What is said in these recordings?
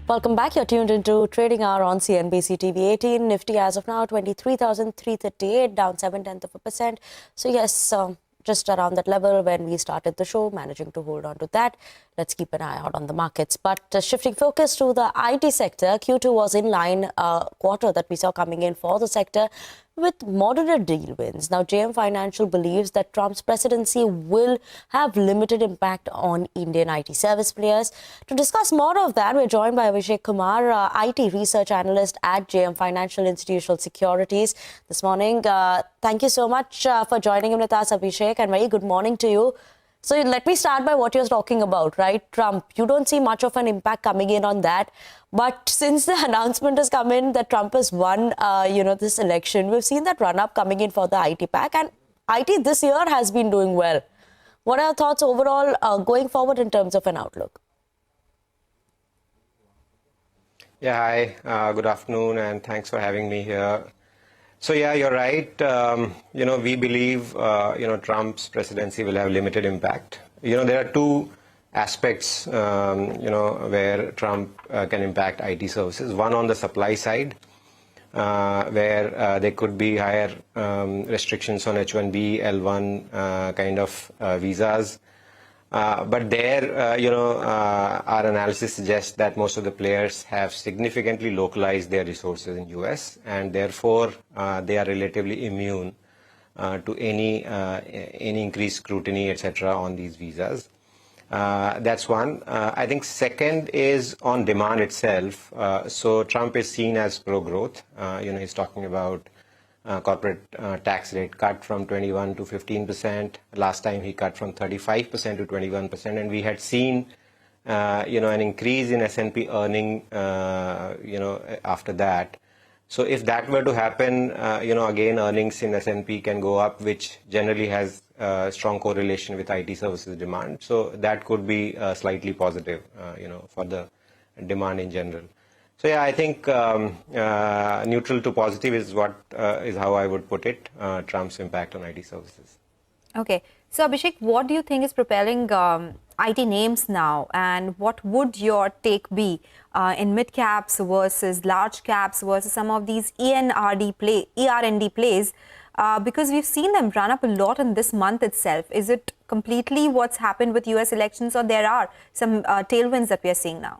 Welcome back. You're tuned into Trading Hour on CNBC TV18. Nifty as of now 23,338, down 0.7%. So yes, just around that level when we started the show, managing to hold on to that. Let's keep an eye out on the markets. But shifting focus to the IT sector, Q2 was in line quarter that we saw coming in for the sector with moderate deal wins. Now, JM Financial believes that Trump's presidency will have limited impact on Indian IT service players. To discuss more of that, we're joined by Abhishek Kumar, IT Research Analyst at JM Financial Institutional Securities this morning. Thank you so much for joining in with us, Abhishek, and very good morning to you. So let me start by what you're talking about, right? Trump, you don't see much of an impact coming in on that. But since the announcement has come in that Trump has won, this election, we've seen that run up coming in for the IT pack, and IT this year has been doing well. What are your thoughts overall going forward in terms of an outlook? Yeah, hi, good afternoon, and thanks for having me here. So yeah, you're right. We believe, Trump's presidency will have limited impact. There are two aspects, where Trump can impact IT services. One on the supply side, where there could be higher restrictions on H-1B, L-1 kind of visas. But there, our analysis suggests that most of the players have significantly localized their resources in US, and therefore they are relatively immune to any increased scrutiny, etc., on these visas. That's one. I think second is on demand itself. So Trump is seen as pro-growth. He's talking about corporate tax rate cut from 21 to 15%. Last time he cut from 35% to 21%, and we had seen, an increase in S&P earning, after that. So if that were to happen, again, earnings in S&P can go up, which generally has strong correlation with IT services demand. So that could be slightly positive, for the demand in general. So yeah, I think neutral to positive is how I would put it, Trump's impact on IT services. Okay. So Abhishek, what do you think is propelling IT names now, and what would your take be in mid-caps versus large caps versus some of these ERND plays? Because we've seen them run up a lot in this month itself. Is it completely what's happened with US elections, or there are some tailwinds that we are seeing now?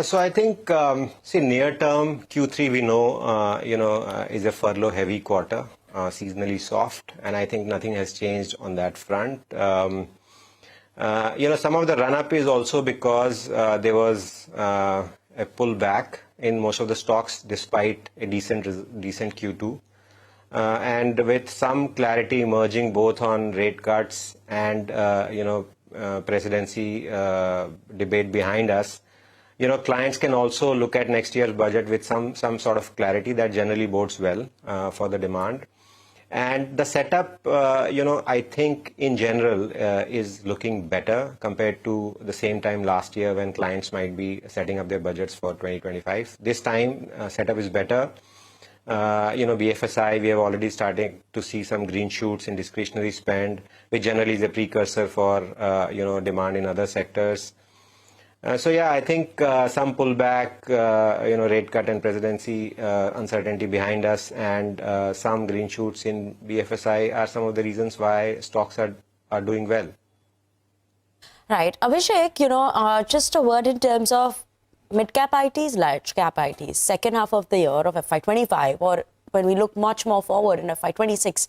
So I think, near term, Q3 we know, is a furlough heavy quarter, seasonally soft, and I think nothing has changed on that front. Some of the run up is also because there was a pullback in most of the stocks despite a decent Q2. And with some clarity emerging both on rate cuts and, presidency debate behind us, clients can also look at next year's budget with some sort of clarity that generally bodes well for the demand. And the setup, I think in general is looking better compared to the same time last year when clients might be setting up their budgets for 2025. This time, setup is better. BFSI, we have already started to see some green shoots in discretionary spend, which generally is a precursor for, demand in other sectors. So yeah, I think some pullback, rate cut and presidency uncertainty behind us, and some green shoots in BFSI are some of the reasons why stocks are doing well. Right. Abhishek, just a word in terms of mid-cap ITs, large-cap ITs, second half of the year of FY25, or when we look much more forward in FY26,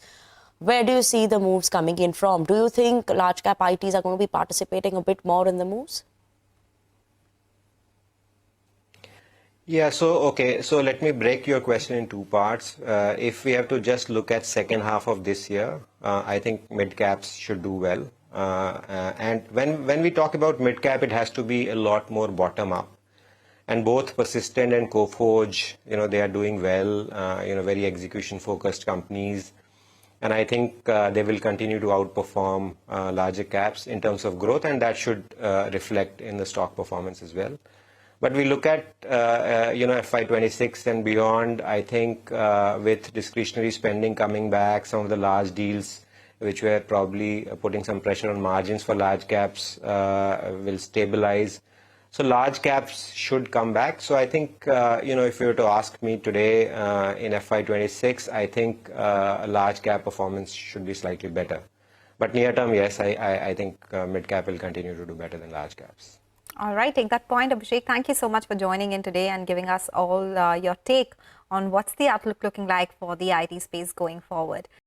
where do you see the moves coming in from? Do you think large-cap ITs are going to be participating a bit more in the moves? Yeah, so let me break your question in two parts. If we have to just look at second half of this year, I think mid-caps should do well. And when we talk about mid-cap, it has to be a lot more bottom-up. And both Persistent and Coforge, they are doing well, very execution-focused companies. And I think they will continue to outperform larger caps in terms of growth, and that should reflect in the stock performance as well. But we look at, FY26 and beyond, I think with discretionary spending coming back, some of the large deals which were probably putting some pressure on margins for large caps, will stabilize. So large caps should come back. So I think, if you were to ask me today in FY26, I think large cap performance should be slightly better. But near term, yes, I think mid cap will continue to do better than large caps. All right, take that point, Abhishek. Thank you so much for joining in today and giving us all your take on what's the outlook looking like for the IT space going forward.